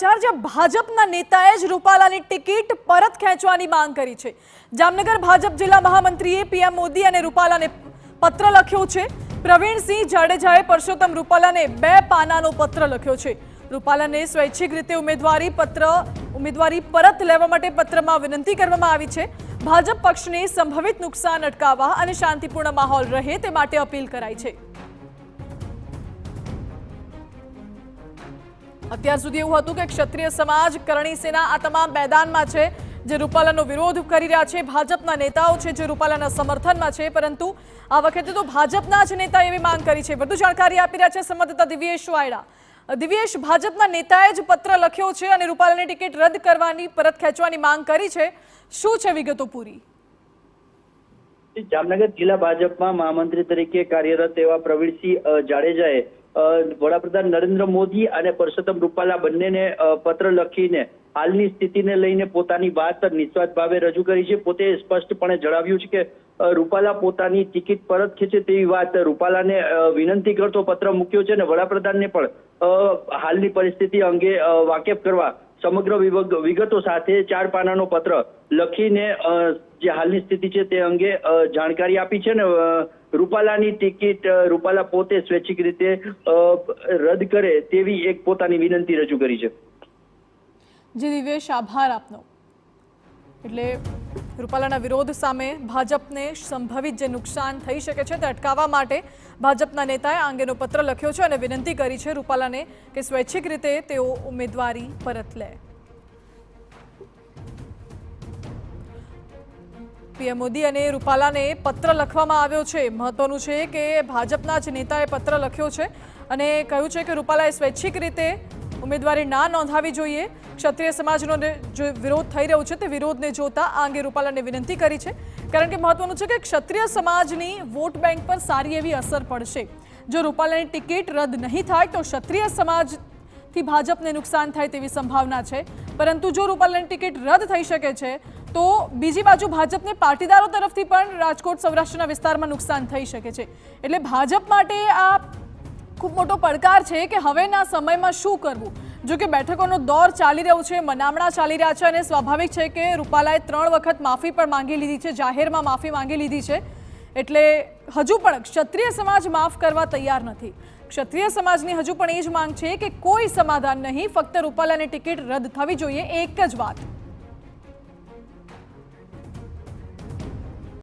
ભાજપના નેતાએ જ રૂપાલાની ટિકિટ પરત ખેંચવાની માંગ કરી છે। જામનગર ભાજપ જિલ્લા મહામંત્રીએ પીએમ મોદી અને રૂપાલાને પત્ર લખ્યો છે। પ્રવીણસિંહ જાડેજાએ પરસોત્તમ રૂપાલાને 2 પાનાનો પત્ર લખ્યો છે। રૂપાલાને સ્વૈચ્છિક રીતે ઉમેદવારી પરત લેવા માટે પત્રમાં વિનંતી કરવામાં આવી છે। ભાજપ પક્ષને સંભવિત નુકસાન અટકાવવા અને શાંતિપૂર્ણ માહોલ રહે તે માટે અપીલ કરાઈ છે। અત્યાર સુધી એવું હતું કે ક્ષત્રિય સમાજ કરણી સેના આ તમામ મેદાનમાં છે જે રૂપાલાનો વિરોધ કરી રહ્યા છે। ભાજપના નેતાઓ છે જે રૂપાલાના સમર્થનમાં છે, પરંતુ આ વખતે તો ભાજપના જ નેતાએ એવી માંગ કરી છે। વધુ જાણકારી આપી રહ્યા છે સંવાદદાતા દિવ્યેશ વાયડા। દિવ્યેશ, ભાજપના નેતાએ જ પત્ર લખ્યો છે અને રૂપાલાની ટિકિટ રદ કરવાની, પરત ખેંચવાની માંગ કરી છે। શું છે વિગતો પૂરી? જામનગર જિલ્લા ભાજપમાં મહામંત્રી તરીકે કાર્યરત એવા પ્રવીણસિંહ જાડેજાએ વડાપ્રધાન નરેન્દ્ર મોદી અને પરસોત્તમ રૂપાલા બંનેને પત્ર લખીને હાલની સ્થિતિને લઈને પોતાની વાત નિસ્વાર્થ ભાવે રજૂ કરી છે। પોતે સ્પષ્ટપણે જણાવ્યું છે કે રૂપાલા પોતાની ટિકિટ પરત ખેંચે તેવી વાત રૂપાલાને વિનંતી કરતો પત્ર મૂક્યો છે અને વડાપ્રધાનને પણ હાલની પરિસ્થિતિ અંગે વાકેફ કરવા સમગ્ર વિગતો સાથે 4 પાનાનો પત્ર લખીને જે હાલની સ્થિતિ છે તે અંગે જાણકારી આપી છે ને રૂપાલાની ટિકિટ રૂપાલા પોતે સ્વૈચ્છિક રીતે રદ કરે તેવી એક પોતાની વિનંતી રજૂ કરી છે। જી દિવ્યેશ, આભાર આપનો। એટલે રૂપાલાના વિરોધ સામે ભાજપને સંભવિત જે નુકસાન થઈ શકે છે તે અટકાવવા માટે ભાજપના નેતાએ આ અંગેનો પત્ર લખ્યો છે અને વિનંતી કરી છે રૂપાલાને કે સ્વૈચ્છિક રીતે તેઓ ઉમેદવારી પરત લે। પીએમ મોદી અને રૂપાલાને પત્ર લખવામાં આવ્યો છે। મહત્વનું છે કે ભાજપના જ નેતાએ પત્ર લખ્યો છે અને કહ્યું છે કે રૂપાલાએ સ્વૈચ્છિક રીતે ઉમેદવારી ના નોંધાવી જોઈએ। ક્ષત્રિય સમાજનો જે વિરોધ થઈ રહ્યો છે તે વિરોધને જોતા આ અંગે રૂપાલાને વિનંતી કરી છે, કારણ કે મહત્વનું છે કે ક્ષત્રિય સમાજની વોટ બેંક પર સારી એવી અસર પડશે। જો રૂપાલાની ટિકિટ રદ નહીં થાય તો ક્ષત્રિય સમાજથી ભાજપને નુકસાન થાય તેવી સંભાવના છે, પરંતુ જો રૂપાલાની ટિકિટ રદ થઈ શકે છે તો બીજી બાજુ ભાજપને પાટીદારો તરફથી પણ રાજકોટ સૌરાષ્ટ્રના વિસ્તારમાં નુકસાન થઈ શકે છે। એટલે ભાજપ માટે આ ખૂબ મોટો પડકાર છે કે હવેના સમયમાં શું કરવું। જો કે બેઠકોનો દોર ચાલી રહ્યો છે, મનામણા ચાલી રહ્યા છે અને સ્વાભાવિક છે કે રૂપાલાએ 3 વખત માફી પણ માંગી લીધી છે, જાહેરમાં માફી માંગી લીધી છે। એટલે હજુ પણ ક્ષત્રિય સમાજ માફ કરવા તૈયાર નથી। ક્ષત્રિય સમાજની હજુ પણ એ જ માંગ છે કે કોઈ સમાધાન નહીં, ફક્ત રૂપાલાની ટિકિટ રદ થવી જોઈએ, એક જ વાત।